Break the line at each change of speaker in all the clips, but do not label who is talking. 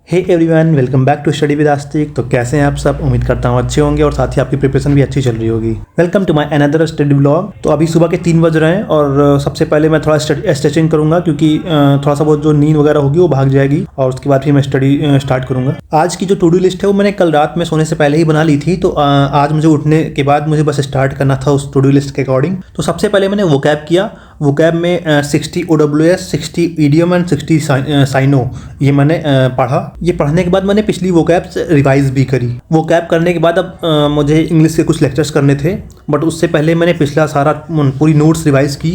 Hey everyone, welcome back to study with Astik. तो कैसे हैं आप सब? उम्मीद करता हूँ अच्छे होंगे और साथ ही आपकी प्रिपरेशन भी अच्छी चल रही होगी। Welcome to my another study blog. तो अभी सुबह के 3 बज रहे हैं और सबसे पहले मैं थोड़ा स्ट्रेचिंग करूंगा क्योंकि थोड़ा सा बहुत जो नींद वगैरह होगी वो भाग जाएगी और उसके बाद फिर मैं स्टडी स्टार्ट करूंगा। आज की जो टू डू लिस्ट है वो मैंने कल रात में सोने से पहले ही बना ली थी, तो आज मुझे उठने के बाद मुझे बस स्टार्ट करना था उस टू डू लिस्ट के अकॉर्डिंग। तो सबसे पहले मैंने वोकैब किया। वोकैब में 60 OWS, 60 ईडियम एंड 60 साइनो ये मैंने पढ़ा। ये पढ़ने के बाद मैंने पिछली वोकैब रिवाइज भी करी। वोकैब करने के बाद अब मुझे इंग्लिश के कुछ लेक्चर्स करने थे, बट उससे पहले मैंने पिछला सारा पूरी नोट्स रिवाइज की,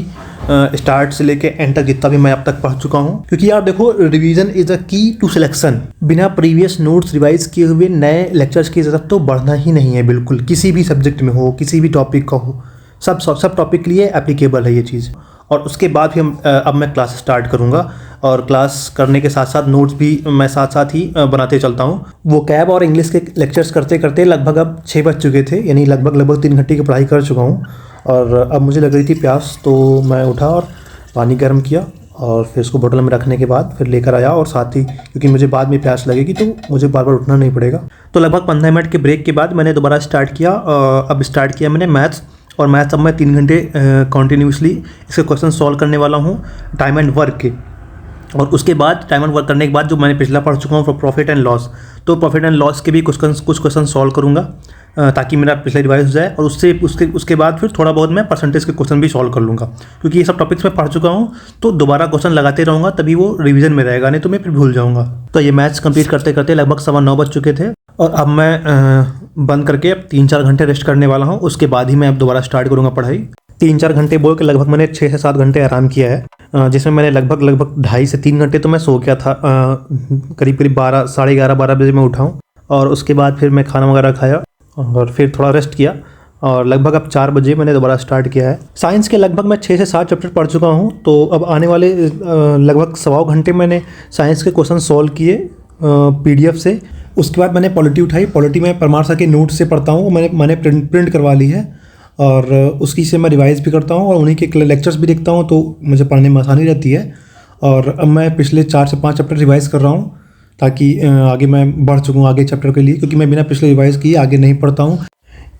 स्टार्ट से लेके एंड तक जितना भी मैं अब तक पढ़ चुका हूँ। क्योंकि यार देखो, रिवीजन इज अ की टू सिलेक्शन। बिना प्रीवियस नोट्स रिवाइज किए हुए नए लेक्चर्स की ज़रूरत तो बढ़ना ही नहीं है बिल्कुल, किसी भी सब्जेक्ट में हो, किसी भी टॉपिक का हो, सब टॉपिक के लिए एप्लीकेबल है ये चीज़। और उसके बाद फिर अब मैं क्लास स्टार्ट करूँगा और क्लास करने के साथ साथ नोट्स भी मैं साथ साथ ही बनाते चलता हूँ। वो कैब और इंग्लिश के लेक्चर्स करते करते लगभग अब 6 बज चुके थे, यानी लगभग 3 घंटे की पढ़ाई कर चुका हूँ। और अब मुझे लग रही थी प्यास, तो मैं उठा और पानी गर्म किया और फिर उसको बोतल में रखने के बाद फिर लेकर आया। और साथ ही क्योंकि मुझे बाद में प्यास लगेगी तो मुझे बार बार उठना नहीं पड़ेगा, तो लगभग 15 मिनट के ब्रेक के बाद मैंने दोबारा स्टार्ट किया। अब स्टार्ट किया मैंने मैथ्स, और मैथ्स अब मैं 3 घंटे कॉन्टीन्यूसली इसके क्वेश्चन सॉल्व करने वाला हूँ टाइम एंड वर्क के। और उसके बाद टाइम एंड वर्क करने के बाद जो मैंने पिछला पढ़ चुका हूँ प्रॉफिट एंड लॉस, तो प्रॉफिट एंड लॉस के भी कुछ क्वेश्चन सॉल्व करूँगा ताकि मेरा पिछला रिवाइज हो जाए। और उसके बाद फिर थोड़ा बहुत मैं परसेंटेज के क्वेश्चन भी सॉल्व कर लूँगा, क्योंकि ये सब टॉपिक्स मैं पढ़ चुका हूँ, तो दोबारा क्वेश्चन लगाते रहूँगा तभी वो रिवीजन में रहेगा, नहीं तो मैं फिर भूल जाऊँगा। तो ये मैथ्स कंप्लीट करते करते लगभग 9:15 बज चुके थे और अब मैं बंद करके अब 3-4 घंटे रेस्ट करने वाला हूँ। उसके बाद ही मैं अब दोबारा स्टार्ट करूँगा पढ़ाई। 3-4 घंटे बोल के लगभग मैंने 6 से 7 घंटे आराम किया है, जिसमें मैंने लगभग 2.5 से 3 घंटे तो मैं सो गया था। करीब 12, साढ़े 11-12 बजे मैं उठा हूँ और उसके बाद फिर मैं खाना वगैरह खाया और फिर थोड़ा रेस्ट किया और लगभग अब 4 बजे मैंने दोबारा स्टार्ट किया है। साइंस के लगभग मैं 6 से 7 चैप्टर पढ़ चुका हूँ, तो अब आने वाले लगभग 1.25 घंटे मैंने साइंस के क्वेश्चन सॉल्व किए PDF से। उसके बाद मैंने पॉलिटी उठाई। पॉलिटी में परमार सर के नोट से पढ़ता हूँ, मैंने प्रिंट करवा ली है और उसकी से मैं रिवाइज भी करता हूँ और उन्हीं के लेक्चर्स भी देखता हूँ, तो मुझे पढ़ने में आसानी रहती है। और अब मैं पिछले 4 से 5 चैप्टर रिवाइज़ कर रहा हूँ ताकि आगे मैं बढ़ चुकूँ आगे चैप्टर के लिए, क्योंकि मैं बिना पिछले रिवाइज़ किए आगे नहीं पढ़ता हूँ।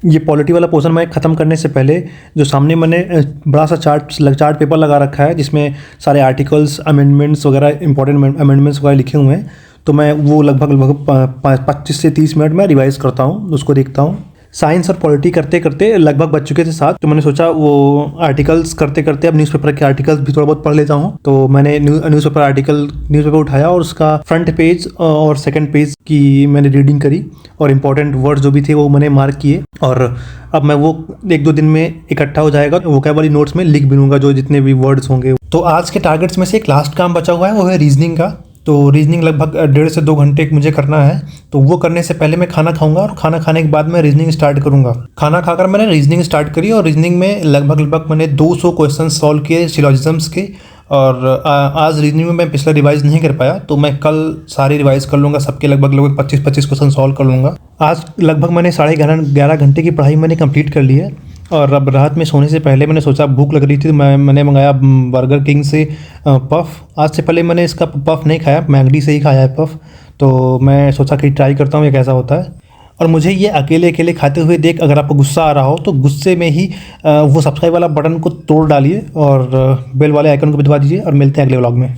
ये पॉलिटी वाला पोर्शन मैं ख़त्म करने से पहले जो सामने मैंने बड़ा सा चार्ट पेपर लगा रखा है जिसमें सारे आर्टिकल्स, अमेंडमेंट्स वगैरह, इंपॉर्टेंट अमेंडमेंट्स वगैरह लिखे हुए हैं, तो मैं वो लगभग 25 से 30 मिनट में रिवाइज़ करता हूँ, उसको देखता हूँ। साइंस और पॉलिटी करते करते लगभग बज चुके थे 7, तो मैंने सोचा वो आर्टिकल्स करते करते अब न्यूज़पेपर के आर्टिकल्स भी थोड़ा बहुत पढ़ लेता हूँ। तो मैंने न्यूज़पेपर उठाया और उसका फ्रंट पेज और सेकंड पेज की मैंने रीडिंग करी और इंपॉर्टेंट वर्ड्स जो भी थे वो मैंने मार्क किए। और अब मैं वो 1-2 दिन में इकट्ठा हो जाएगा, वोकैबुलरी नोट्स में लिख भी लूँगा जो जितने भी वर्ड्स होंगे। तो आज के टारगेट्स में से एक लास्ट काम बचा हुआ है, वो है रीजनिंग का। तो रीजनिंग लगभग 1.5 से 2 घंटे मुझे करना है, तो वो करने से पहले मैं खाना खाऊंगा और खाना खाने के बाद मैं रीजनिंग स्टार्ट करूंगा। खाना खाकर मैंने रीजनिंग स्टार्ट करी और रीजनिंग में लगभग मैंने 200 क्वेश्चन सॉल्व किए सिलोजिज्म्स के। और आज रीजनिंग में मैं पिछला रिवाइज नहीं कर पाया, तो मैं कल सारी रिवाइज कर लूँगा, सबके लगभग 25 क्वेश्चन सॉल्व कर लूँगा। आज लगभग मैंने 11.5 घंटे की पढ़ाई मैंने कंप्लीट कर ली है। और अब रात में सोने से पहले मैंने सोचा, भूख लग रही थी तो मैंने मंगाया बर्गर किंग से पफ। आज से पहले मैंने इसका पफ नहीं खाया, मैगडी से ही खाया है पफ, तो मैं सोचा कि ट्राई करता हूँ ये कैसा होता है। और मुझे ये अकेले खाते हुए देख अगर आपको गुस्सा आ रहा हो तो गुस्से में ही वो सब्सक्राइब वाला बटन को तोड़ डालिए और बेल वाले आइकन को भी दबा दीजिए। और मिलते हैं अगले व्लॉग में।